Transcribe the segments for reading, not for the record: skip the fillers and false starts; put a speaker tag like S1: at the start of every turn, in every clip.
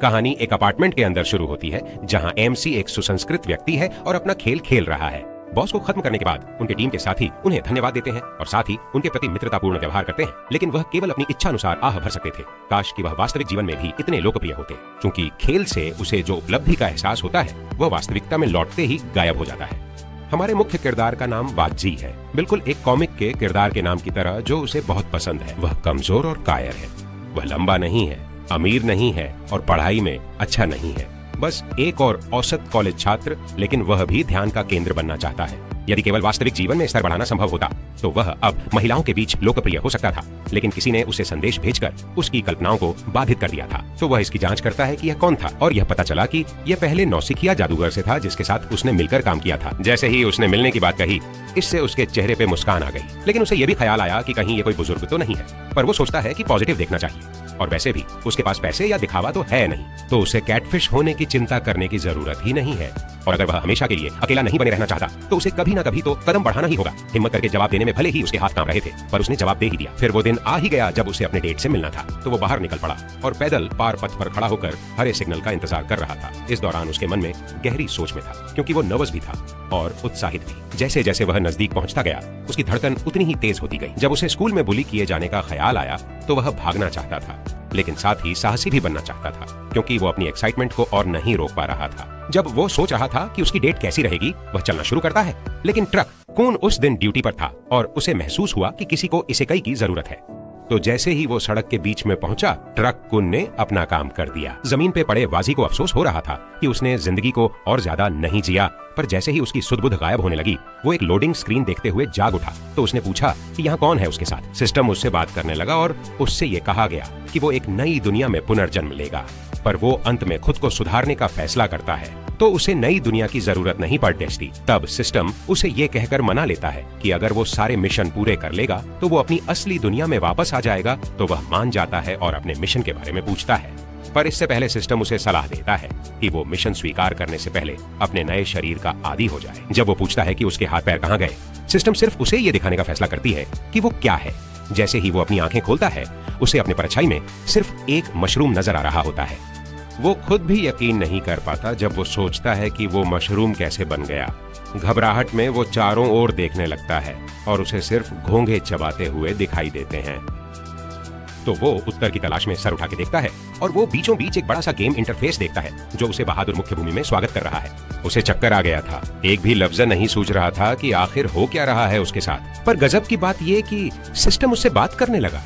S1: कहानी एक अपार्टमेंट के अंदर शुरू होती है जहां एमसी एक सुसंस्कृत व्यक्ति है और अपना खेल खेल रहा है। बॉस को खत्म करने के बाद उनके टीम के साथी उन्हें धन्यवाद देते हैं और साथ ही उनके प्रति मित्रतापूर्ण व्यवहार करते हैं, लेकिन वह केवल अपनी इच्छा अनुसार आह भर सकते थे। काश कि वह वास्तविक जीवन में भी इतने लोकप्रिय होते, क्योंकि खेल से उसे जो उपलब्धि का एहसास होता है वह वास्तविकता में लौटते ही गायब हो जाता है। हमारे मुख्य किरदार का नाम वाजी है, बिल्कुल एक कॉमिक के किरदार के नाम की तरह, जो उसे बहुत पसंद है। वह कमजोर और कायर है, वह लंबा नहीं है, अमीर नहीं है और पढ़ाई में अच्छा नहीं है। बस एक और औसत कॉलेज छात्र, लेकिन वह भी ध्यान का केंद्र बनना चाहता है। यदि केवल वास्तविक जीवन में स्तर बढ़ाना संभव होता तो वह अब महिलाओं के बीच लोकप्रिय हो सकता था, लेकिन किसी ने उसे संदेश भेजकर उसकी कल्पनाओं को बाधित कर दिया था। तो वह इसकी जांच करता है कि यह कौन था, और यह पता चला कि यह पहले नौसिखिया जादूगर से था जिसके साथ उसने मिलकर काम किया था। जैसे ही उसने मिलने की बात कही, इससे उसके चेहरे पे मुस्कान आ गई, लेकिन उसे यह भी ख्याल आया कि कहीं ये कोई बुजुर्ग तो नहीं है। पर वो सोचता है कि पॉजिटिव देखना चाहिए, और वैसे भी उसके पास पैसे या दिखावा तो है नहीं, तो उसे कैटफिश होने की चिंता करने की जरूरत ही नहीं है। और अगर वह हमेशा के लिए अकेला नहीं बने रहना चाहता तो उसे कभी ना कभी तो कदम बढ़ाना ही होगा। हिम्मत करके जवाब देने में भले ही उसके हाथ कांप रहे थे, पर उसने जवाब दे ही दिया। फिर वो दिन आ ही गया जब उसे अपने डेट से मिलना था, तो वो बाहर निकल पड़ा और पैदल पार पथ पर खड़ा होकर हरे सिग्नल का इंतजार कर रहा था। इस दौरान उसके मन में गहरी सोच में था, क्योंकि वो नर्वस भी था और उत्साहित भी। जैसे जैसे वह नजदीक पहुंचता गया, उसकी धड़कन उतनी ही तेज होती गई। जब उसे स्कूल में बुली किए जाने का ख्याल आया तो वह भागना चाहता था, लेकिन साथ ही साहसी भी बनना चाहता था, क्योंकि वो अपनी एक्साइटमेंट को और नहीं रोक पा रहा था। जब वो सोच रहा था कि उसकी डेट कैसी रहेगी, वह चलना शुरू करता है, लेकिन ट्रक कून उस दिन ड्यूटी पर था और उसे महसूस हुआ कि किसी को इसे कई की जरूरत है। तो जैसे ही वो सड़क के बीच में पहुंचा, ट्रक कुन ने अपना काम कर दिया। जमीन पे पड़े वाजी को अफसोस हो रहा था कि उसने जिंदगी को और ज्यादा नहीं जिया, पर जैसे ही उसकी सुध-बुध गायब होने लगी, वो एक लोडिंग स्क्रीन देखते हुए जाग उठा। तो उसने पूछा कि यहाँ कौन है उसके साथ। सिस्टम उससे बात करने लगा और उससे ये कहा गया कि वो एक नई दुनिया में पुनर्जन्म लेगा, पर वो अंत में खुद को सुधारने का फैसला करता है, तो उसे नई दुनिया की जरूरत नहीं पड़ती। तब सिस्टम उसे ये कहकर मना लेता है कि अगर वो सारे मिशन पूरे कर लेगा तो वो अपनी असली दुनिया में वापस आ जाएगा। तो वह मान जाता है और अपने मिशन के बारे में पूछता है, पर इससे पहले सिस्टम उसे सलाह देता है कि वो मिशन स्वीकार करने से पहले अपने नए शरीर का आदी हो जाए। जब वो पूछता है कि उसके हाथ पैर कहाँ गए, सिस्टम सिर्फ उसे ये दिखाने का फैसला करती है कि वो क्या है। जैसे ही वो अपनी आंखें खोलता है, उसे अपने परछाई में सिर्फ एक मशरूम नजर आ रहा होता है। वो खुद भी यकीन नहीं कर पाता जब वो सोचता है कि वो मशरूम कैसे बन गया। घबराहट में वो चारों ओर देखने लगता है और उसे सिर्फ घोंघे चबाते हुए दिखाई देते हैं। तो वो उत्तर की तलाश में सर उठा के देखता है और वो बीचों बीच एक बड़ा सा गेम इंटरफेस देखता है जो उसे बहादुर मुख्य भूमि में स्वागत कर रहा है। उसे चक्कर आ गया था, एक भी लफ्ज नहीं सूझ रहा था कि आखिर हो क्या रहा है उसके साथ। पर गजब की बात ये कि सिस्टम उससे बात करने लगा।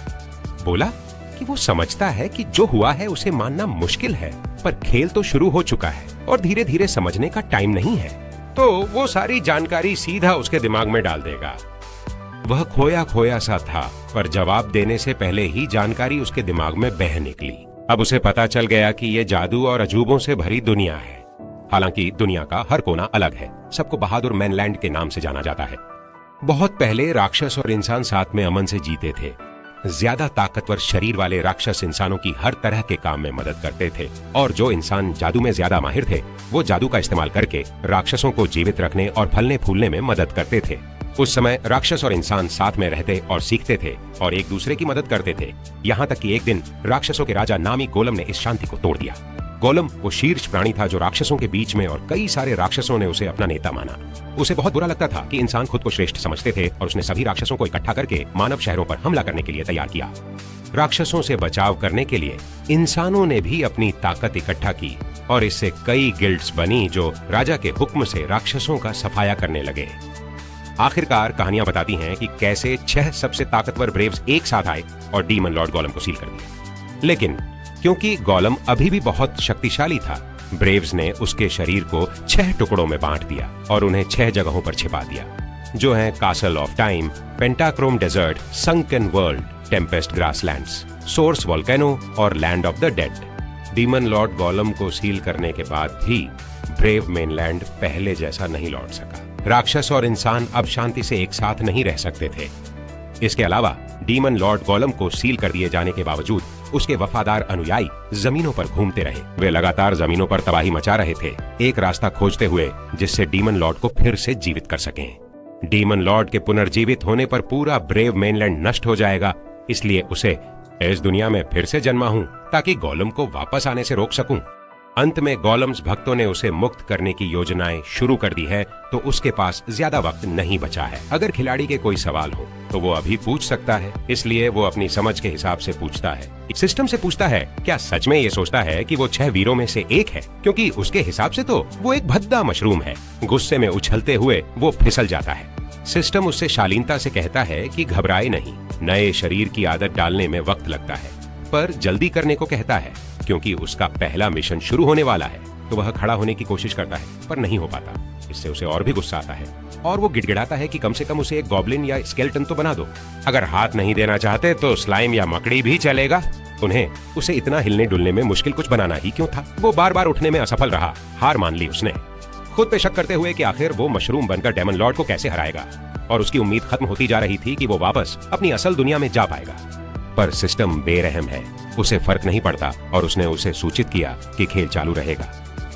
S1: बोला कि वो समझता है कि जो हुआ है उसे मानना मुश्किल है, पर खेल तो शुरू हो चुका है और धीरे धीरे समझने का टाइम नहीं है, तो वो सारी जानकारी सीधा उसके दिमाग में डाल देगा। वह खोया खोया सा था, पर जवाब देने से पहले ही जानकारी उसके दिमाग में बह निकली। अब उसे पता चल गया कि ये जादू और अजूबों से भरी दुनिया है। हालांकि दुनिया का हर कोना अलग है, सबको बहादुर मैनलैंड के नाम से जाना जाता है। बहुत पहले राक्षस और इंसान साथ में अमन से जीते थे। ज्यादा ताकतवर शरीर वाले राक्षस इंसानों की हर तरह के काम में मदद करते थे, और जो इंसान जादू में ज्यादा माहिर थे, वो जादू का इस्तेमाल करके राक्षसों को जीवित रखने और फलने फूलने में मदद करते थे। उस समय राक्षस और इंसान साथ में रहते और सीखते थे और एक दूसरे की मदद करते थे, यहाँ तक कि एक दिन राक्षसों के राजा नामी गोलम ने इस शांति को तोड़ दिया। गोलम वो शीर्ष प्राणी था जो राक्षसों के बीच में, और कई सारे राक्षसों ने उसे अपना नेता माना। उसे बहुत बुरा लगता था कि इंसान खुद को श्रेष्ठ समझते थे, और उसने सभी राक्षसों को इकट्ठा करके मानव शहरों पर हमला करने के लिए तैयार किया। राक्षसों से बचाव करने के लिए इंसानों ने भी अपनी ताकत इकट्ठा की, और इससे कई गिल्ड्स बनी जो राजा के हुक्म से राक्षसों का सफाया करने लगे। आखिरकार कहानियां बताती हैं कि कैसे 6 सबसे ताकतवर ब्रेव्स एक साथ आए और डीमन लॉर्ड गोलम को सील कर दिया। लेकिन क्योंकि गोलम अभी भी बहुत शक्तिशाली था, ब्रेव्स ने उसके शरीर को 6 टुकड़ों में बांट दिया और उन्हें 6 जगहों पर छिपा दिया, जो हैं castle of time, Pentachrome desert, sunken world, tempest grasslands, source volcano और land of the dead. Demon lord Golem को सील करने के बाद भी ब्रेव मेनलैंड पहले जैसा नहीं लौट सका। राक्षस और इंसान अब शांति से एक साथ नहीं रह सकते थे। इसके अलावा डीमन लॉर्ड गोलम को सील कर दिए जाने के बावजूद उसके वफादार अनुयायी जमीनों पर घूमते रहे। वे लगातार जमीनों पर तबाही मचा रहे थे, एक रास्ता खोजते हुए जिससे डीमन लॉर्ड को फिर से जीवित कर सकें। डीमन लॉर्ड के पुनर्जीवित होने पर पूरा ब्रेव मेनलैंड नष्ट हो जाएगा, इसलिए उसे इस दुनिया में फिर से जन्मा हूँ ताकि गोलम को वापस आने से रोक सकूं। अंत में गोलम्स भक्तों ने उसे मुक्त करने की योजनाएं शुरू कर दी है, तो उसके पास ज्यादा वक्त नहीं बचा है। अगर खिलाड़ी के कोई सवाल हो तो वो अभी पूछ सकता है, इसलिए वो अपनी समझ के हिसाब से पूछता है। सिस्टम से पूछता है क्या सच में ये सोचता है कि वो 6 वीरों में से एक है, क्योंकि उसके हिसाब से तो वो एक भद्दा मशरूम है। गुस्से में उछलते हुए वो फिसल जाता है। सिस्टम उससे शालीनता से कहता है कि घबराए नहीं, नए शरीर की आदत डालने में वक्त लगता है, पर जल्दी करने को कहता है क्योंकि उसका पहला मिशन शुरू होने वाला है। तो वह खड़ा होने की कोशिश करता है पर नहीं हो पाता। इससे उसे और भी गुस्सा आता है और वो गिड़गिड़ाता है कि कम से कम उसे एक गॉब्लिन या स्केलेटन तो बना दो। अगर हाथ नहीं देना चाहते तो स्लाइम या मकड़ी भी चलेगा। उन्हें उसे इतना हिलने डुलने में मुश्किल कुछ बनाना ही क्यों था। वो बार बार उठने में असफल रहा, हार मान ली उसने, खुद पे शक करते हुए कि आखिर वो मशरूम बनकर डेमन लॉर्ड को कैसे हराएगा। और उसकी उम्मीद खत्म होती जा रही थी कि वो वापस अपनी असल दुनिया में जा पाएगा। पर सिस्टम बेरहम है, उसे फर्क नहीं पड़ता और उसने उसे सूचित किया कि खेल चालू रहेगा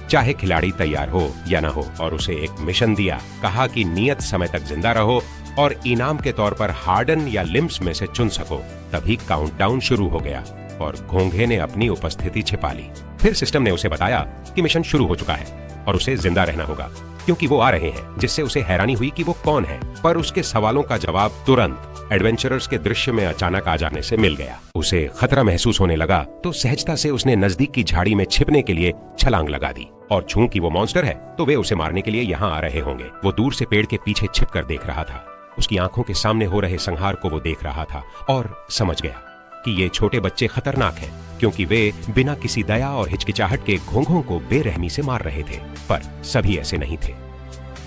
S1: चाहे खिलाड़ी तैयार हो या ना हो, और उसे एक मिशन दिया। कहा कि नियत समय तक जिंदा रहो और इनाम के तौर पर हार्डन या लिम्स में से चुन सको। तभी काउंटडाउन शुरू हो गया और घोंघे ने अपनी उपस्थिति छिपा ली। फिर सिस्टम ने उसे बताया कि मिशन शुरू हो चुका है और उसे जिंदा रहना होगा क्योंकि वो आ रहे हैं, जिससे उसे हैरानी हुई कि वो कौन है। पर उसके सवालों का जवाब तुरंत एडवेंचरर्स के दृश्य में अचानक आ जाने से मिल गया। उसे खतरा महसूस होने लगा तो सहजता से उसने नजदीक की झाड़ी में छिपने के लिए छलांग लगा दी। और चूंकि वो मॉन्स्टर है तो वे उसे मारने के लिए यहाँ आ रहे होंगे। वो दूर से पेड़ के पीछे छिपकर देख रहा था। उसकी आंखों के सामने हो रहे संहार को वो देख रहा था और समझ गया कि ये छोटे बच्चे खतरनाक हैं, क्योंकि वे बिना किसी दया और हिचकिचाहट के घोंघों को बेरहमी से मार रहे थे। पर सभी ऐसे नहीं थे।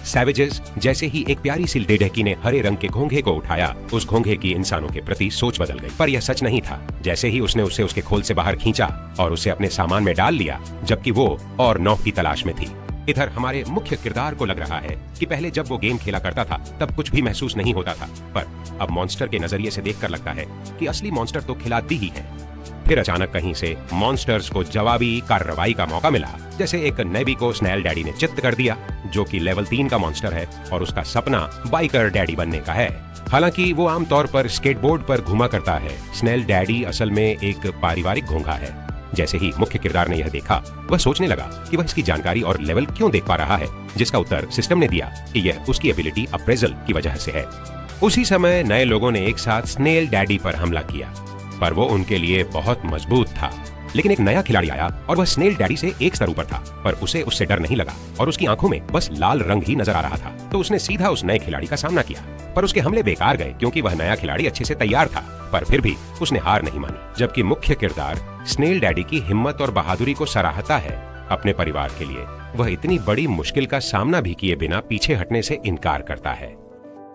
S1: सैवेजेस जैसे ही एक प्यारी सी डेढकी ने हरे रंग के घोंघे को उठाया, उस घोंघे की इंसानों के प्रति सोच बदल गई। पर यह सच नहीं था। जैसे ही उसने उसे उसके खोल से बाहर खींचा और उसे अपने सामान में डाल लिया, जबकि वो और नौक की तलाश में थी। इधर हमारे मुख्य किरदार को लग रहा है कि पहले जब वो गेम खेला करता था तब कुछ भी महसूस नहीं होता था, पर अब मॉन्स्टर के नजरिए से देखकर लगता है कि असली मॉन्स्टर तो खिलाड़ी ही है। फिर अचानक कहीं से मॉन्स्टर्स को जवाबी कार्रवाई का मौका मिला। जैसे एक नेवी को स्नेल डैडी ने चित्त कर दिया, जो कि लेवल 3 का मॉन्स्टर है और उसका सपना बाइकर डैडी बनने का है। हालांकि वो आमतौर पर स्केटबोर्ड पर घुमा करता है, स्नेल डैडी असल में एक पारिवारिक घोंघा है। जैसे ही मुख्य किरदार ने यह देखा, वह सोचने लगा कि वह इसकी जानकारी और लेवल क्यों देख पा रहा है, जिसका उत्तर सिस्टम ने दिया कि यह उसकी एबिलिटी अप्रेजल की वजह से है। उसी समय नए लोगों ने एक साथ स्नेल डैडी पर हमला किया, पर वो उनके लिए बहुत मजबूत था। लेकिन एक नया खिलाड़ी आया और वह स्नेल डैडी से एक स्तर ऊपर था, पर उसे उससे डर नहीं लगा और उसकी आंखों में बस लाल रंग ही नजर आ रहा था। तो उसने सीधा उस नए खिलाड़ी का सामना किया, पर उसके हमले बेकार गए क्योंकि वह नया खिलाड़ी अच्छे से तैयार था। पर फिर भी उसने हार नहीं मानी। जबकि मुख्य किरदार स्नेल डैडी की हिम्मत और बहादुरी को सराहता है। अपने परिवार के लिए वह इतनी बड़ी मुश्किल का सामना भी किए बिना पीछे हटने से इनकार करता है।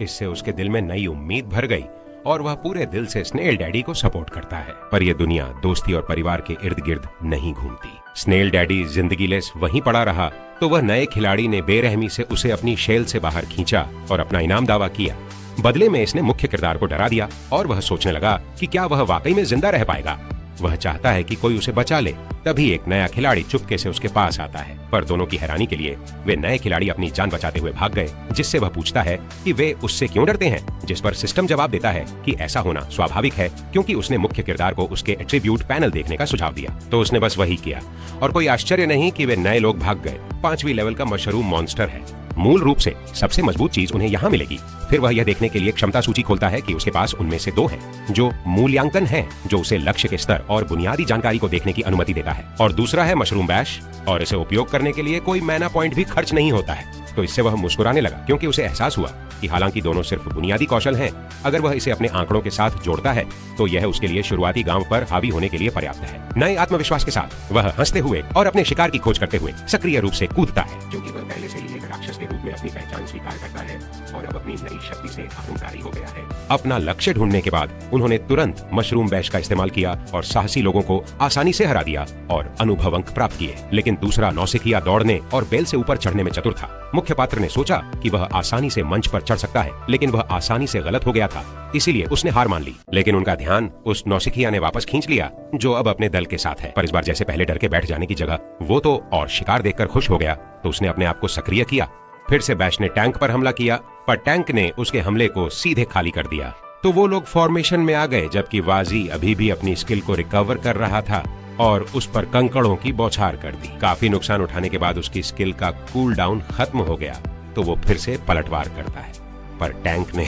S1: इससे उसके दिल में नई उम्मीद भर गई और वह पूरे दिल से स्नेल डैडी को सपोर्ट करता है। पर यह दुनिया दोस्ती और परिवार के इर्द गिर्द नहीं घूमती। स्नेल डैडी जिंदगी लेस वहीं पड़ा रहा तो वह नए खिलाड़ी ने बेरहमी से उसे अपनी शेल से बाहर खींचा और अपना इनाम दावा किया। बदले में इसने मुख्य किरदार को डरा दिया और वह सोचने लगा कि क्या वह वाकई में जिंदा रह पाएगा। वह चाहता है कि कोई उसे बचा ले। तभी एक नया खिलाड़ी चुपके से उसके पास आता है, पर दोनों की हैरानी के लिए वे नए खिलाड़ी अपनी जान बचाते हुए भाग गए, जिससे वह पूछता है कि वे उससे क्यों डरते हैं, जिस पर सिस्टम जवाब देता है कि ऐसा होना स्वाभाविक है क्योंकि उसने मुख्य किरदार को उसके एट्रीब्यूट पैनल देखने का सुझाव दिया। तो उसने बस वही किया और कोई आश्चर्य नहीं कि वे नए लोग भाग गए। 5वीं लेवल का मशरूम मॉन्स्टर है। मूल रूप से सबसे मजबूत चीज उन्हें यहाँ मिलेगी। फिर वह यह देखने के लिए क्षमता सूची खोलता है कि उसके पास उनमें से 2 हैं, जो मूल्यांकन है, जो उसे लक्ष्य के स्तर और बुनियादी जानकारी को देखने की अनुमति देता है, और दूसरा है मशरूम बैश, और इसे उपयोग करने के लिए कोई मैना पॉइंट भी खर्च नहीं होता है। तो इससे वह मुस्कुराने लगा क्योंकि उसे एहसास हुआ कि हालांकि दोनों सिर्फ बुनियादी कौशल हैं, अगर वह इसे अपने आंकड़ों के साथ जोड़ता है तो यह उसके लिए शुरुआती गांव पर हावी होने के लिए पर्याप्त है। नए आत्मविश्वास के साथ वह हंसते हुए और अपने शिकार की खोज करते हुए सक्रिय रूप से कूदता है, क्योंकि वह पहले से ही एक राक्षस के रूप में अपनी पहचान स्वीकार करता है और अब अपनी नई शक्ति से अहंकारी हो गया है। अपना लक्ष्य ढूंढने के बाद उन्होंने तुरंत मशरूम बैश का इस्तेमाल किया और साहसी लोगों को आसानी से हरा दिया और अनुभव अंक प्राप्त किए। लेकिन दूसरा नौसिखिया दौड़ने और बेल से ऊपर चढ़ने में चतुर था। मुख्य पात्र ने सोचा कि वह आसानी से मंच पर चढ़ सकता है, लेकिन वह आसानी से गलत हो गया था, इसीलिए उसने हार मान ली। लेकिन उनका ध्यान उस नौसिखिया ने वापस खींच लिया जो अब अपने दल के साथ है। पर इस बार जैसे पहले डर के बैठ जाने की जगह वो तो और शिकार देखकर खुश हो गया, तो उसने अपने आप को सक्रिय किया। फिर से बैश ने टैंक पर हमला किया, पर टैंक ने उसके हमले को सीधे खाली कर दिया। तो वो लोग फॉर्मेशन में आ गए, जबकि वाजी अभी भी अपनी स्किल को रिकवर कर रहा था और उस पर कंकड़ों की बौछार कर दी। काफी नुकसान उठाने के बाद उसकी स्किल का कूल डाउन खत्म हो गया तो वो फिर से पलटवार करता है, पर टैंक ने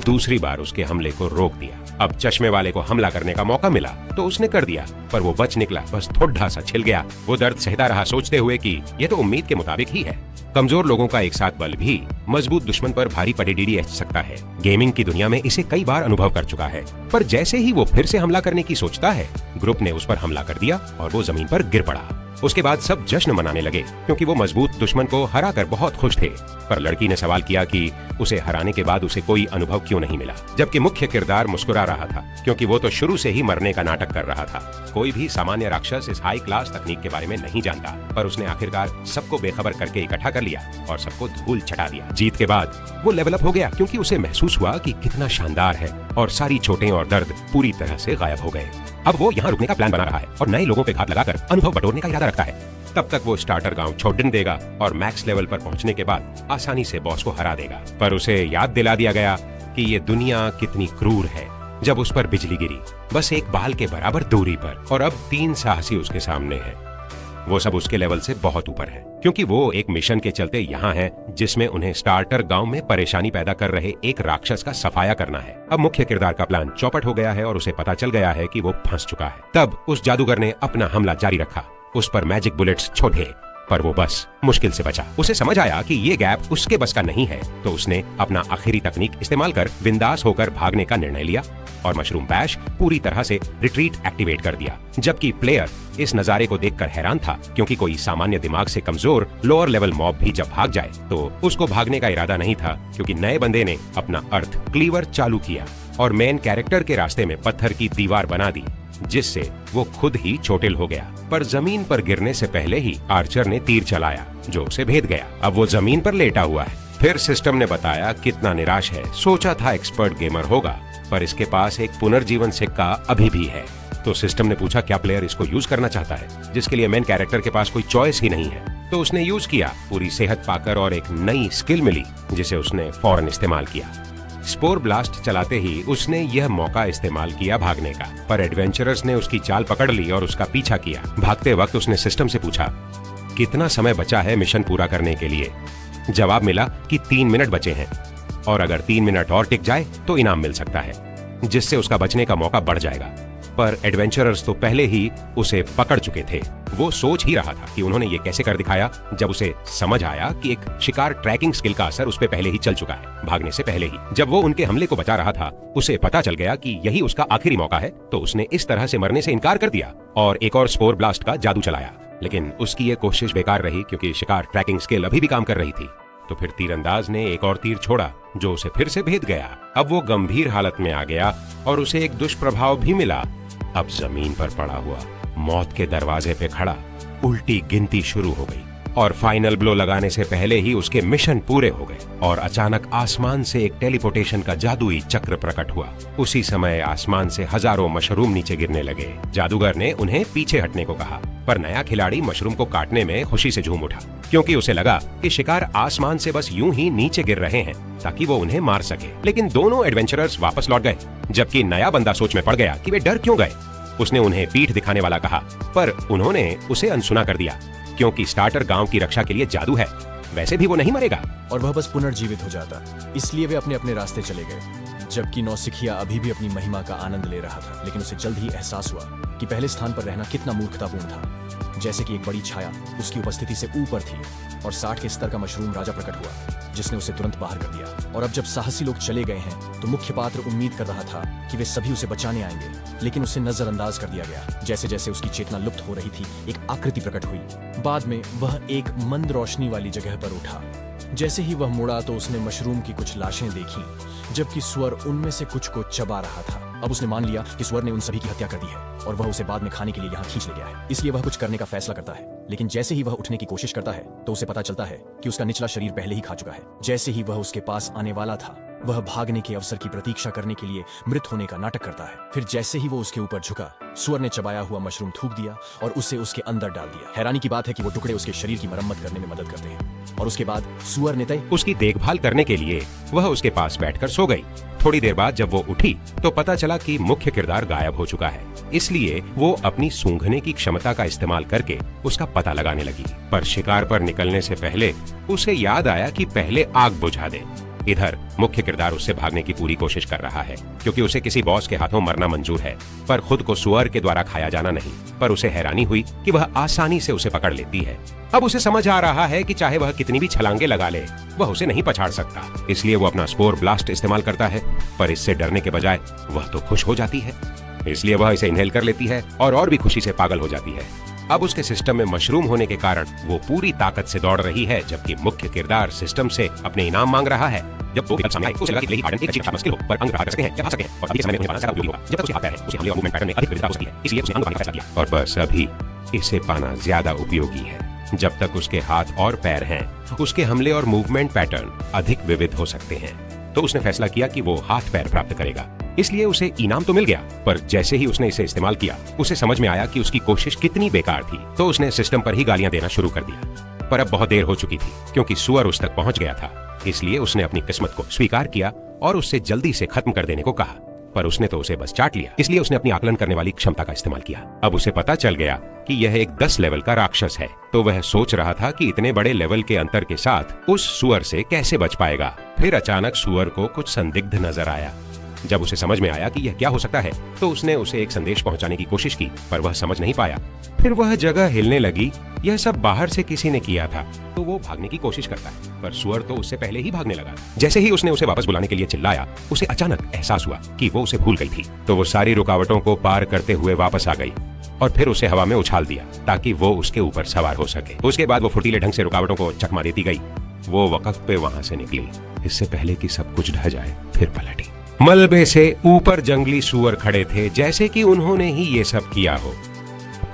S1: दूसरी बार उसके हमले को रोक दिया। अब चश्मे वाले को हमला करने का मौका मिला तो उसने कर दिया, पर वो बच निकला, बस थोड़ा सा छिल गया। वो दर्द सहता रहा, सोचते हुए कि ये तो उम्मीद के मुताबिक ही है। कमजोर लोगों का एक साथ बल भी मजबूत दुश्मन पर भारी पडेडीडी ऐठ सकता है। गेमिंग की दुनिया में इसे कई बार अनुभव कर चुका है। पर जैसे ही वो फिर से हमला करने की सोचता है, ग्रुप ने उस पर हमला कर दिया और वो जमीन पर गिर पड़ा। उसके बाद सब जश्न मनाने लगे क्योंकि वो मजबूत दुश्मन को हराकर बहुत खुश थे। पर लड़की ने सवाल किया कि उसे हराने के बाद उसे कोई अनुभव क्यों नहीं मिला, जबकि मुख्य किरदार मुस्कुरा रहा था क्योंकि वो तो शुरू से ही मरने का नाटक कर रहा था। कोई भी सामान्य राक्षस इस हाई क्लास तकनीक के बारे में नहीं जानता, पर उसने आखिरकार सबको बेखबर करके इकट्ठा कर लिया और सबको धूल चटा दिया। जीत के बाद वो लेवल अप हो गया क्योंकि उसे महसूस हुआ कि कितना शानदार है और सारी चोटें और दर्द पूरी तरह से गायब हो गए। अब वो यहाँ रुकने का प्लान बना रहा है और नए लोगों पे घात लगाकर अनुभव बटोरने का इरादा रखता है। तब तक वो स्टार्टर गांव छोड़ने देगा और मैक्स लेवल पर पहुंचने के बाद आसानी से बॉस को हरा देगा। पर उसे याद दिला दिया गया कि ये दुनिया कितनी क्रूर है जब उस पर बिजली गिरी, बस एक बाल के बराबर दूरी पर, और अब 3 साहसी उसके सामने हैं। वो सब उसके लेवल से बहुत ऊपर है क्योंकि वो एक मिशन के चलते यहाँ है जिसमें उन्हें स्टार्टर गांव में परेशानी पैदा कर रहे एक राक्षस का सफाया करना है। अब मुख्य किरदार का प्लान चौपट हो गया है और उसे पता चल गया है कि वो फंस चुका है। तब उस जादूगर ने अपना हमला जारी रखा, उस पर मैजिक बुलेट्स छोड़े, पर वो बस मुश्किल से बचा। उसे समझ आया कि ये गैप उसके बस का नहीं है, तो उसने अपना आखिरी तकनीक इस्तेमाल कर बिंदास होकर भागने का निर्णय लिया और मशरूम बैश पूरी तरह से रिट्रीट एक्टिवेट कर दिया। जबकि प्लेयर इस नजारे को देखकर हैरान था क्योंकि कोई सामान्य दिमाग से कमजोर लोअर लेवल मॉब भी जब भाग जाए तो उसको भागने का इरादा नहीं था, क्योंकि नए बंदे ने अपना अर्थ क्लीवर चालू किया और मेन कैरेक्टर के रास्ते में पत्थर की दीवार बना दी, जिससे वो खुद ही चोटिल हो गया। पर जमीन पर गिरने से पहले ही आर्चर ने तीर चलाया जो उसे भेद गया। अब वो जमीन पर लेटा हुआ है। फिर सिस्टम ने बताया कितना निराश है। सोचा था एक्सपर्ट गेमर होगा, पर इसके पास एक पुनर्जीवन सिक्का अभी भी है। तो सिस्टम ने पूछा क्या प्लेयर इसको यूज करना चाहता है, जिसके लिए मेन कैरेक्टर के पास कोई चॉइस ही नहीं है। तो उसने यूज किया, पूरी सेहत पाकर और एक नई स्किल मिली जिसे उसने फौरन इस्तेमाल किया। स्पोर ब्लास्ट चलाते ही उसने यह मौका इस्तेमाल किया भागने का, पर एडवेंचरर्स ने उसकी चाल पकड़ ली और उसका पीछा किया। भागते वक्त उसने सिस्टम से पूछा कितना समय बचा है मिशन पूरा करने के लिए। जवाब मिला कि 3 मिनट बचे हैं और अगर 3 मिनट और टिक जाए तो इनाम मिल सकता है, जिससे उसका बचने का मौका बढ़ जाएगा। पर एडवेंचरर्स तो पहले ही उसे पकड़ चुके थे। वो सोच ही रहा था कि उन्होंने ये कैसे कर दिखाया, जब उसे समझ आया कि एक शिकार ट्रैकिंग स्किल का असर उस पे पहले ही चल चुका है, भागने से पहले ही। जब वो उनके हमले को बचा रहा था, उसे पता चल गया कि यही उसका आखिरी मौका है, तो उसने इस तरह से मरने से इनकार कर दिया और एक और स्पोर ब्लास्ट का जादू चलाया। लेकिन उसकी ये कोशिश बेकार रही क्योंकि शिकार ट्रैकिंग स्किल अभी भी काम कर रही थी। तो फिर तीरंदाज ने एक और तीर छोड़ा जो उसे फिर से भेद गया। अब वो गंभीर हालत में आ गया और उसे एक दुष्प्रभाव भी मिला। अब जमीन पर पड़ा हुआ, मौत के दरवाजे पे खड़ा, उल्टी गिनती शुरू हो गई और फाइनल ब्लो लगाने से पहले ही उसके मिशन पूरे हो गए। और अचानक आसमान से एक टेलीपोर्टेशन का जादुई चक्र प्रकट हुआ। उसी समय आसमान से हजारों मशरूम नीचे गिरने लगे। जादूगर ने उन्हें पीछे हटने को कहा, पर नया खिलाड़ी मशरूम को काटने में खुशी से झूम उठा क्योंकि उसे लगा कि शिकार आसमान से बस यूं ही नीचे गिर रहे हैं ताकि वो उन्हें मार सके। लेकिन दोनों एडवेंचरर्स वापस लौट गए, जबकि नया बंदा सोच में पड़ गया कि वे डर क्यों गए। उसने उन्हें पीठ दिखाने वाला कहा, पर उन्होंने उसे अनसुना कर दिया क्योंकि स्टार्टर गांव की रक्षा के लिए जादू है, वैसे भी वो नहीं मरेगा।
S2: और वह बस पुनर्जीवित हो जाता, इसलिए वे अपने अपने रास्ते चले गए। जबकि नौसिखिया अभी भी अपनी महिमा का आनंद ले रहा था, लेकिन उसे जल्द ही एहसास हुआ कि पहले स्थान पर रहना कितना मूर्खतापूर्ण था। जैसे कि एक बड़ी छाया उसकी उपस्थिति से ऊपर थी और 60 के स्तर का मशरूम राजा प्रकट हुआ, जिसने उसे तुरंत बाहर कर दिया। और अब जब साहसी लोग चले गए हैं तो मुख्य पात्र उम्मीद कर रहा था कि वे सभी उसे बचाने आएंगे, लेकिन उसे नजरअंदाज कर दिया गया। जैसे जैसे उसकी चेतना लुप्त हो रही थी, एक आकृति प्रकट हुई। बाद में वह एक मंद रोशनी वाली जगह पर उठा। जैसे ही वह मुड़ा तो उसने मशरूम की कुछ लाशें देखी, जबकि स्वर उनमें से कुछ को चबा रहा था। अब उसने मान लिया कि स्वर ने उन सभी की हत्या कर दी है और वह उसे बाद में खाने के लिए यहाँ खींच ले गया है। इसलिए वह कुछ करने का फैसला करता है, लेकिन जैसे ही वह उठने की कोशिश करता है तो उसे पता चलता है कि उसका निचला शरीर पहले ही खा चुका है। जैसे ही वह उसके पास आने वाला था, वह भागने के अवसर की प्रतीक्षा करने के लिए मृत होने का नाटक करता है। फिर जैसे ही वो उसके ऊपर झुका, सुअर ने चबाया हुआ मशरूम थूक दिया और उसे उसके अंदर डाल दिया। हैरानी की बात है कि वो टुकड़े उसके शरीर की मरम्मत करने में मदद करते हैं। और उसके बाद सुअर ने तय
S1: उसकी देखभाल करने के लिए वह उसके पास बैठकर सो गई। थोड़ी देर बाद जब वो उठी तो पता चला कि मुख्य किरदार गायब हो चुका है। इसलिए वो अपनी सूंघने की क्षमता का इस्तेमाल करके उसका पता लगाने लगी। पर शिकार पर निकलने से पहले उसे याद आया कि पहले आग बुझा दे। इधर मुख्य किरदार उससे भागने की पूरी कोशिश कर रहा है, क्योंकि उसे किसी बॉस के हाथों मरना मंजूर है, पर खुद को सुअर के द्वारा खाया जाना नहीं। पर उसे हैरानी हुई कि वह आसानी से उसे पकड़ लेती है। अब उसे समझ आ रहा है कि चाहे वह कितनी भी छलांगे लगा ले, वह उसे नहीं पछाड़ सकता। इसलिए वो अपना स्पोर ब्लास्ट इस्तेमाल करता है, पर इससे डरने के बजाय वह तो खुश हो जाती है। इसलिए वह इसे इनहेल कर लेती है और भी खुशी से पागल हो जाती है। अब उसके सिस्टम में मशरूम होने के कारण वो पूरी ताकत से दौड़ रही है, जबकि मुख्य किरदार सिस्टम से अपने इनाम मांग रहा है। जब वो विकल्प सामने आए, उसे लगा कि भले ही हार्डन एक अच्छी खासा मुश्किल हो, पर अंग रहा कर सकते हैं या खा सकते हैं, और अभी के समय में उन्हें पाना ज्यादा उपयोगी होगा। जब तक उसके हाथ पैर हैं, उसे हमले और मूवमेंट पैटर्न में अधिक विविधता हो सकती है, इसलिए उसने अंग पाने का फैसला किया। और बस अभी इसे पाना ज्यादा उपयोगी है। जब तक उसके हाथ और पैर हैं, उसके हमले और मूवमेंट पैटर्न अधिक विविध हो सकते हैं। तो उसने फैसला किया कि वो हाथ पैर प्राप्त करेगा। इसलिए उसे इनाम तो मिल गया, पर जैसे ही उसने इसे इस्तेमाल किया, उसे समझ में आया कि उसकी कोशिश कितनी बेकार थी। तो उसने सिस्टम पर ही गालियां देना शुरू कर दिया। पर अब बहुत देर हो चुकी थी, क्योंकि सुअर उस तक पहुंच गया था। इसलिए उसने अपनी किस्मत को स्वीकार किया और उससे जल्दी से खत्म कर देने को कहा। पर उसने तो उसे बस चाट लिया। इसलिए उसने अपनी आकलन करने वाली क्षमता का इस्तेमाल किया। अब उसे पता चल गया कि यह एक 10 लेवल का राक्षस है। तो वह सोच रहा था कि इतने बड़े लेवल के अंतर के साथ उस सुअर से कैसे बच पाएगा। फिर अचानक सुअर को कुछ संदिग्ध नजर आया। जब उसे समझ में आया कि यह क्या हो सकता है, तो उसने उसे एक संदेश पहुंचाने की कोशिश की, पर वह समझ नहीं पाया। फिर वह जगह हिलने लगी। यह सब बाहर से किसी ने किया था। तो वो भागने की कोशिश करता है, पर सुअर तो उससे पहले ही भागने लगा। जैसे ही उसने उसे वापस बुलाने के लिए चिल्लाया, उसे अचानक एहसास हुआ कि वो उसे भूल गई थी। तो वो सारी रुकावटों को पार करते हुए वापस आ गई और फिर उसे हवा में उछाल दिया ताकि वो उसके ऊपर सवार हो सके। उसके बाद वो फुर्तीले ढंग से रुकावटों को चकमा देती गई। वो वक्त पे वहां से निकली, इससे पहले कि सब कुछ ढह जाए। फिर पलटी। मलबे से ऊपर जंगली सुअर खड़े थे, जैसे कि उन्होंने ही ये सब किया हो।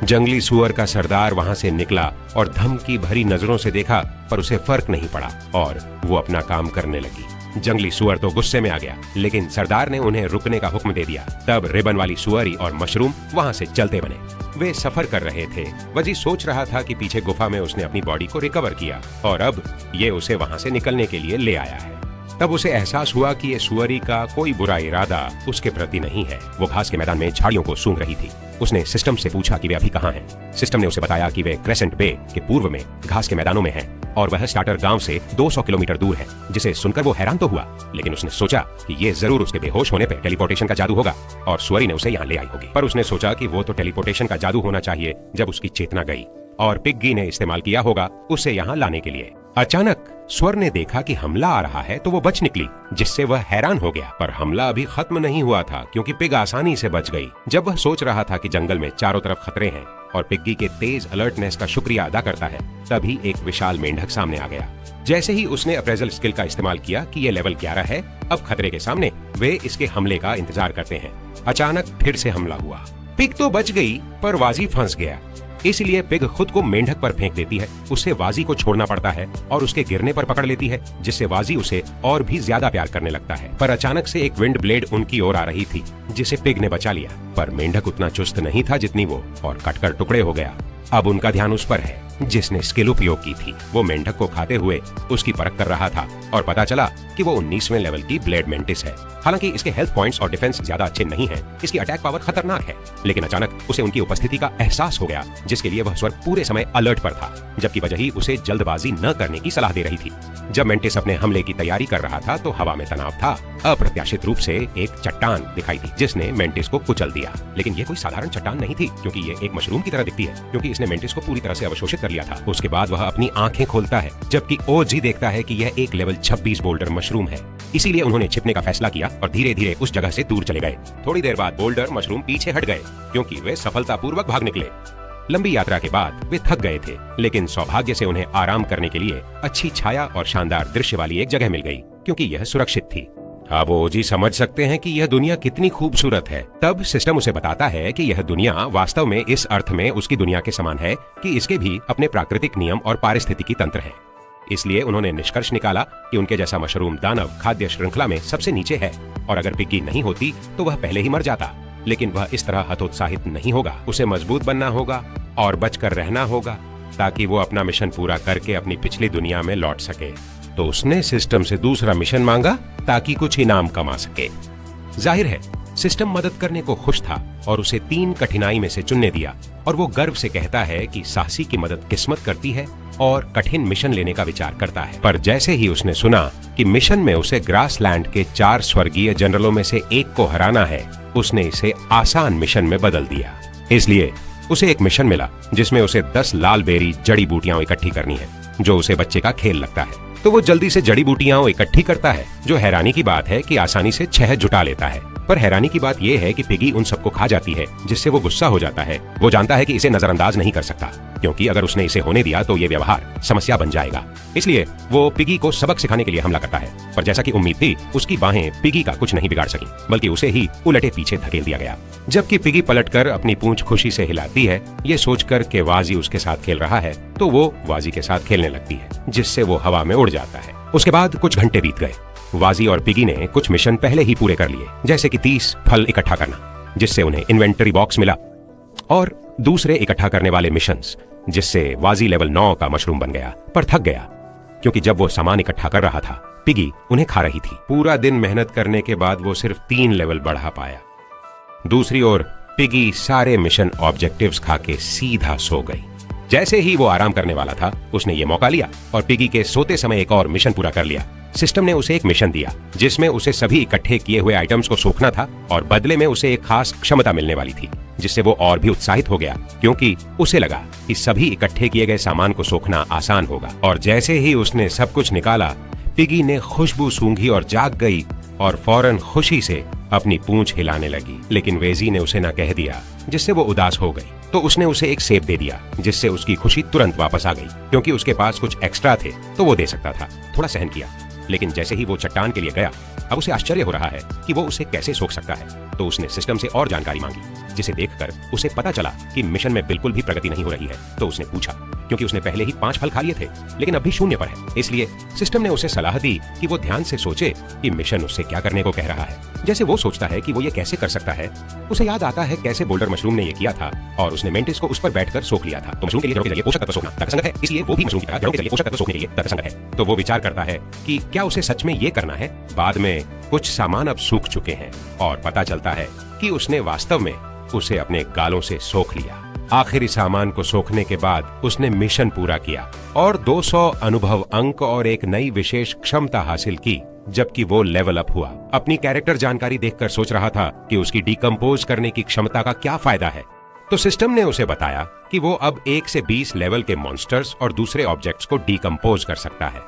S1: जंगली सुअर का सरदार वहां से निकला और धमकी भरी नजरों से देखा, पर उसे फर्क नहीं पड़ा और वो अपना काम करने लगी। जंगली सुअर तो गुस्से में आ गया, लेकिन सरदार ने उन्हें रुकने का हुक्म दे दिया। तब रिबन वाली सुअरी और मशरूम वहां से चलते बने। वे सफर कर रहे थे। वजी सोच रहा था कि पीछे गुफा में उसने अपनी बॉडी को रिकवर किया और अब ये उसे वहां से निकलने के लिए ले आया है। तब उसे एहसास हुआ कि ये सुअरी का कोई बुरा इरादा उसके प्रति नहीं है। वो घास के मैदान में झाड़ियों को सूंघ रही थी। उसने सिस्टम से पूछा कि वे अभी कहाँ हैं। सिस्टम ने उसे बताया कि वे क्रेसेंट बे के पूर्व में घास के मैदानों में हैं और वह स्टार्टर गांव से 200 किलोमीटर दूर है। जिसे सुनकर वो हैरान तो हुआ, लेकिन उसने सोचा कि ये जरूर उसके बेहोश होने पे टेलीपोर्टेशन का जादू होगा और सुअरी ने उसे यहाँ ले आई होगी। पर उसने सोचा कि वो तो टेलीपोर्टेशन का जादू होना चाहिए जब उसकी चेतना गई और पिग्गी ने इस्तेमाल किया होगा उसे यहाँ लाने के लिए। अचानक स्वर ने देखा कि हमला आ रहा है, तो वो बच निकली, जिससे वह हैरान हो गया। पर हमला अभी खत्म नहीं हुआ था, क्योंकि पिग आसानी से बच गई। जब वह सोच रहा था कि जंगल में चारों तरफ खतरे हैं और पिग्गी के तेज अलर्टनेस का शुक्रिया अदा करता है, तभी एक विशाल मेंढक सामने आ गया। जैसे ही उसने अप्रेजल स्किल का इस्तेमाल किया कि ये लेवल 11 है, अब खतरे के सामने वे इसके हमले का इंतजार करते हैं। अचानक फिर से हमला हुआ। पिग तो बच गई, पर वाजी फंस गया। इसलिए पिग खुद को मेंढक पर फेंक देती है। उसे वाजी को छोड़ना पड़ता है और उसके गिरने पर पकड़ लेती है, जिससे वाजी उसे और भी ज्यादा प्यार करने लगता है। पर अचानक से एक विंड ब्लेड उनकी ओर आ रही थी, जिसे पिग ने बचा लिया। पर मेंढक उतना चुस्त नहीं था जितनी वो, और कटकर टुकड़े हो गया। अब उनका ध्यान उस पर है जिसने स्किल उपयोग की थी। वो मेंढक को खाते हुए उसकी परख कर रहा था और पता चला कि वो 19वें लेवल की ब्लेड मेंटिस है। हालांकि इसके हेल्थ पॉइंट्स और डिफेंस ज्यादा अच्छे नहीं हैं, इसकी अटैक पावर खतरनाक है, लेकिन अचानक उसे उनकी उपस्थिति का एहसास हो गया, जिसके लिए वह स्वर्ग पूरे समय अलर्ट पर था, जबकि वजह ही उसे जल्दबाजी न करने की सलाह दे रही थी। जब मेंटिस अपने हमले की तैयारी कर रहा था तो हवा में तनाव था। अप्रत्याशित रूप से एक चट्टान दिखाई दी, जिसने मेंटिस को कुचल दिया। लेकिन ये कोई साधारण चट्टान नहीं थी, क्योंकि ये एक मशरूम की तरह दिखती है, क्योंकि इसने मेंटिस को पूरी तरह से अवशोषित कर लिया था। उसके बाद वह अपनी आंखें खोलता है, जबकि ओजी देखता है कि यह एक लेवल 26 बोल्डर मशरूम है। इसीलिए उन्होंने छिपने का फैसला किया और धीरे धीरे उस जगह से दूर चले गए। थोड़ी देर बाद बोल्डर मशरूम पीछे हट गए, क्योंकि वे सफलतापूर्वक भाग निकले। लंबी यात्रा के बाद वे थक गए थे, लेकिन सौभाग्य से उन्हें आराम करने के लिए अच्छी छाया और शानदार दृश्य वाली एक जगह मिल गई, क्योंकि यह सुरक्षित थी। अब ओजी समझ सकते हैं कि यह दुनिया कितनी खूबसूरत है। तब सिस्टम उसे बताता है कि यह दुनिया वास्तव में इस अर्थ में उसकी दुनिया के समान है कि इसके भी अपने प्राकृतिक नियम और पारिस्थितिकी तंत्र हैं। इसलिए उन्होंने निष्कर्ष निकाला कि उनके जैसा मशरूम दानव खाद्य श्रृंखला में सबसे नीचे है और अगर पिग्गी नहीं होती तो वह पहले ही मर जाता। लेकिन वह इस तरह हतोत्साहित नहीं होगा, उसे मजबूत बनना होगा और बचकर रहना होगा ताकि वो अपना मिशन पूरा करके अपनी पिछली दुनिया में लौट सके। तो उसने सिस्टम से दूसरा मिशन मांगा ताकि कुछ इनाम कमा सके। जाहिर है सिस्टम मदद करने को खुश था और उसे 3 कठिनाई में से चुनने दिया और वो गर्व से कहता है कि साहसी की मदद किस्मत करती है और कठिन मिशन लेने का विचार करता है। पर जैसे ही उसने सुना कि मिशन में उसे ग्रासलैंड के 4 स्वर्गीय जनरलों में से एक को हराना है, उसने इसे आसान मिशन में बदल दिया। इसलिए उसे एक मिशन मिला जिसमें उसे 10 लाल बेरी जड़ी बूटियां इकट्ठी करनी है, जो उसे बच्चे का खेल लगता है। तो वो जल्दी से जड़ी बूटियां इकट्ठी करता है, जो हैरानी की बात है कि आसानी से 6 जुटा लेता है। पर हैरानी की बात यह है कि पिगी उन सबको खा जाती है, जिससे वो गुस्सा हो जाता है। वो जानता है कि इसे नजरअंदाज नहीं कर सकता, क्योंकि अगर उसने इसे होने दिया तो ये व्यवहार समस्या बन जाएगा। इसलिए वो पिगी को सबक सिखाने के लिए हमला करता है। पर जैसा कि उम्मीद थी, उसकी बाहें पिगी का कुछ नहीं बिगाड़ सकी, बल्कि उसे ही उलटे पीछे धकेल दिया गया। जबकि पिगी पलटकर अपनी पूंछ खुशी से हिलाती है, ये सोचकर कि वाजी उसके साथ खेल रहा है, तो वो वाजी के साथ खेलने लगती है, जिससे वो हवा में उड़ जाता है। उसके बाद कुछ घंटे बीत गए। वाजी और पिगी ने कुछ मिशन पहले ही पूरे कर लिए, जैसे कि 30 फल इकट्ठा करना, जिससे उन्हें इन्वेंटरी बॉक्स मिला, और दूसरे इकट्ठा करने वाले मिशंस, जिससे वाजी लेवल 9 का मशरूम बन गया। पर थक गया, क्योंकि जब वो सामान इकट्ठा कर रहा था, पिगी उन्हें खा रही थी। पूरा दिन मेहनत करने के बाद वो सिर्फ 3 लेवल बढ़ा पाया। दूसरी ओर पिगी सारे मिशन ऑब्जेक्टिव्स खा के सीधा सो गई। जैसे ही वो आराम करने वाला था, उसने ये मौका लिया और पिगी के सोते समय एक और मिशन पूरा कर लिया। सिस्टम ने उसे एक मिशन दिया जिसमें उसे सभी इकट्ठे किए हुए आइटम्स को सोखना था और बदले में उसे एक खास क्षमता मिलने वाली थी, जिससे वो और भी उत्साहित हो गया, क्योंकि उसे लगा कि सभी इकट्ठे किए गए सामान को सोखना आसान होगा। और जैसे ही उसने सब कुछ निकाला, पिगी ने खुशबू सूंघी और जाग गई और फौरन खुशी से अपनी पूंछ हिलाने लगी। लेकिन वेजी ने उसे ना कह दिया, जिससे वो उदास हो गई। तो उसने उसे एक सेब दे दिया, जिससे उसकी खुशी तुरंत वापस आ गई, क्योंकि उसके पास कुछ एक्स्ट्रा थे तो वो दे सकता था। थोड़ा सहन किया, लेकिन जैसे ही वो चट्टान के लिए गया, अब उसे आश्चर्य हो रहा है कि वो उसे कैसे सोख सकता है। तो उसने सिस्टम से और जानकारी मांगी, जिसे देखकर उसे पता चला कि मिशन में बिल्कुल भी प्रगति नहीं हो रही है। तो उसने पूछा, क्योंकि उसने पहले ही 5 फल खा लिए थे, लेकिन अब भी 0 पर है। इसलिए सिस्टम ने उसे सलाह दी कि वो ध्यान से सोचे कि मिशन उससे क्या करने को कह रहा है। जैसे वो सोचता है कि वो ये कैसे कर सकता है, उसे याद आता है कैसे बोल्डर मशरूम ने ये किया था और उसने मेंटिस को उस पर बैठकर सोख लिया था। तो मशरूम के लिए जड़ों के जरिए पोषक तत्व सोखना तर्कसंगत है, इसलिए वो भी मशरूम की तरह जड़ों के जरिए पोषक तत्व सोखने के लिए तर्कसंगत है। तो वो विचार करता है कि क्या उसे सच में ये करना है। बाद में कुछ सामान अब सूख चुके हैं और पता चलता है कि उसने वास्तव में उसे अपने गालों से सोख लिया। आखिरी सामान को सोखने के बाद उसने मिशन पूरा किया और 200 अनुभव अंक और एक नई विशेष क्षमता हासिल की, जबकि वो लेवल अप हुआ। अपनी कैरेक्टर जानकारी देखकर सोच रहा था कि उसकी डिकम्पोज करने की क्षमता का क्या फायदा है। तो सिस्टम ने उसे बताया कि वो अब 1 से 20 लेवल के मॉन्स्टर्स और दूसरे ऑब्जेक्ट्स को डिकम्पोज कर सकता है।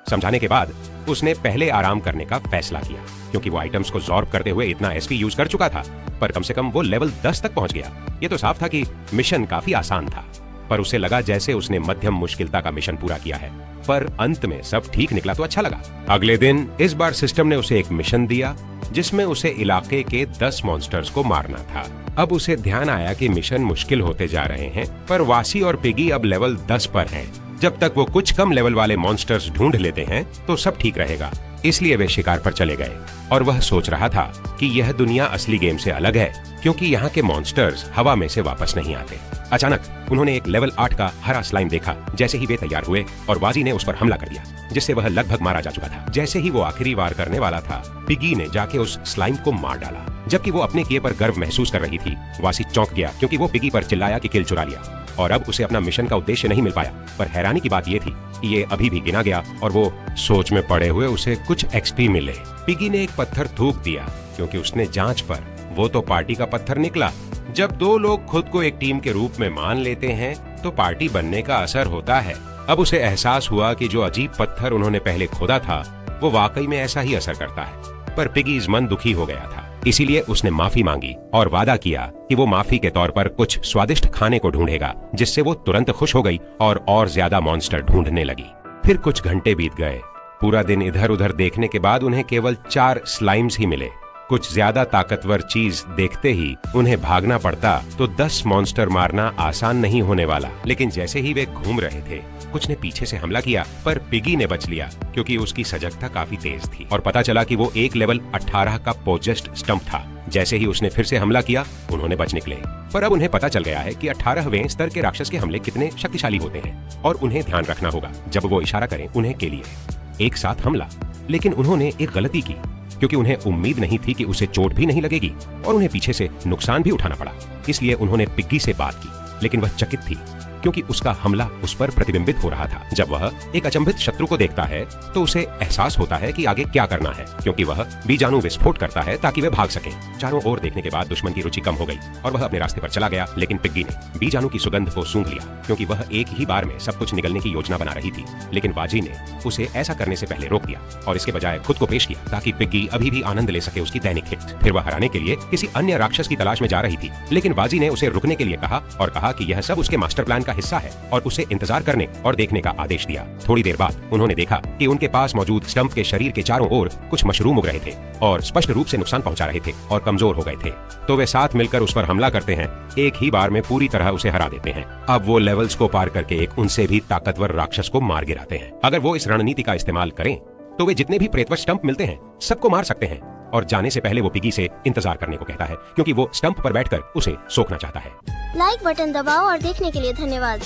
S1: समझाने के बाद उसने पहले आराम करने का फैसला किया, क्योंकि वो आइटम्स को जॉर्ब करते हुए इतना एसपी यूज कर चुका था, पर कम से कम वो लेवल 10 तक पहुंच गया। ये तो साफ था कि मिशन काफी आसान था, पर उसे लगा जैसे उसने मध्यम मुश्किलता का मिशन पूरा किया है। पर अंत में सब ठीक निकला तो अच्छा लगा। अगले दिन इस बार सिस्टम ने उसे एक मिशन दिया, जिसमें उसे इलाके के 10 मॉन्स्टर्स को मारना था। अब उसे ध्यान आया कि मिशन मुश्किल होते जा रहे हैं, पर वासी और पिगी अब लेवल 10 पर हैं। जब तक वो कुछ कम लेवल वाले मॉन्स्टर्स ढूंढ लेते हैं तो सब ठीक रहेगा। इसलिए वे शिकार पर चले गए और वह सोच रहा था कि यह दुनिया असली गेम से अलग है, क्योंकि यहाँ के मॉन्स्टर्स हवा में से वापस नहीं आते। अचानक उन्होंने एक लेवल 8 का हरा स्लाइम देखा। जैसे ही वे तैयार हुए और वाजी ने उस पर हमला कर दिया, जिससे वह लगभग मारा जा चुका था। जैसे ही वो आखिरी वार करने वाला था, पिगी ने जाके उस स्लाइम को मार डाला। जबकि वो अपने किए पर गर्व महसूस कर रही थी, वासी चौंक गया, क्योंकि वो पिगी पर चिल्लाया कि किल चुरा लिया और अब उसे अपना मिशन का उद्देश्य नहीं मिल पाया। पर हैरानी की बात ये थी कि ये अभी भी गिना गया और वो सोच में पड़े हुए उसे कुछ एक्सपी मिले। पिगी ने एक पत्थर थूक दिया, क्योंकि उसने जांच पर वो तो पार्टी का पत्थर निकला। जब 2 लोग खुद को एक टीम के रूप में मान लेते हैं तो पार्टी बनने का असर होता है। अब उसे एहसास हुआ कि जो अजीब पत्थर उन्होंने पहले खोदा था, वो वाकई में ऐसा ही असर करता है। पर पिगीज मन दुखी हो गया था, इसीलिए उसने माफी मांगी और वादा किया कि वो माफी के तौर पर कुछ स्वादिष्ट खाने को ढूंढेगा, जिससे वो तुरंत खुश हो गई और ज्यादा मॉन्स्टर ढूंढने लगी। फिर कुछ घंटे बीत गए। पूरा दिन इधर उधर देखने के बाद उन्हें केवल 4 स्लाइम्स ही मिले, कुछ ज्यादा ताकतवर चीज देखते ही उन्हें भागना पड़ता तो 10 मॉन्स्टर मारना आसान नहीं होने वाला। लेकिन जैसे ही वे घूम रहे थे, कुछ ने पीछे से हमला किया, पर पिगी ने बच लिया क्योंकि उसकी सजगता काफी तेज थी और पता चला कि वो एक लेवल 18 का पोजेस्ट स्टंप था। जैसे ही उसने फिर से हमला किया, उन्होंने बच निकले। पर अब उन्हें पता चल गया है कि 18वें स्तर के राक्षस के हमले कितने शक्तिशाली होते हैं और उन्हें ध्यान रखना होगा जब वो इशारा करें उन्हें के लिए एक साथ हमला। लेकिन उन्होंने एक गलती की क्योंकि उन्हें उम्मीद नहीं थी कि उसे चोट भी नहीं लगेगी और उन्हें पीछे से नुकसान भी उठाना पड़ा। इसलिए उन्होंने पिग्गी से बात की, लेकिन वह चकित थी क्योंकि उसका हमला उस पर प्रतिबिंबित हो रहा था। जब वह एक अचंभित शत्रु को देखता है तो उसे एहसास होता है कि आगे क्या करना है, क्योंकि वह बीजाणु विस्फोट करता है ताकि वे भाग सकें। चारों ओर देखने के बाद दुश्मन की रुचि कम हो गई और वह अपने रास्ते पर चला गया। लेकिन पिग्गी ने बीजाणु की सुगंध को सूंघ लिया क्योंकि वह एक ही बार में सब कुछ निगलने की योजना बना रही थी। लेकिन वाजी ने उसे ऐसा करने से पहले रोक दिया और इसके बजाय खुद को पेश किया ताकि पिग्गी अभी भी आनंद ले सके उसकी दैनिक हिट। फिर वह हराने के लिए किसी अन्य राक्षस की तलाश में जा रही थी, लेकिन वाजी ने उसे रुकने के लिए कहा और कहा कि यह सब उसके मास्टर प्लान का हिस्सा है और उसे इंतजार करने और देखने का आदेश दिया। थोड़ी देर बाद उन्होंने देखा कि उनके पास मौजूद स्टंप के शरीर के चारों ओर कुछ मशरूम उग रहे थे और स्पष्ट रूप से नुकसान पहुंचा रहे थे और कमजोर हो गए थे। तो वे साथ मिलकर उस पर हमला करते हैं, एक ही बार में पूरी तरह उसे हरा देते हैं। अब वो लेवल्स को पार करके एक उनसे भी ताकतवर राक्षस को मार गिराते हैं। अगर वो इस रणनीति का इस्तेमाल करें तो वे जितने भी प्रेतवश स्टंप मिलते हैं सबको मार सकते हैं। और जाने से पहले वो पिगी से इंतजार करने को कहता है क्योंकि वो स्टंप पर बैठकर उसे सोखना चाहता है।
S3: लाइक बटन दबाओ और देखने के लिए धन्यवाद।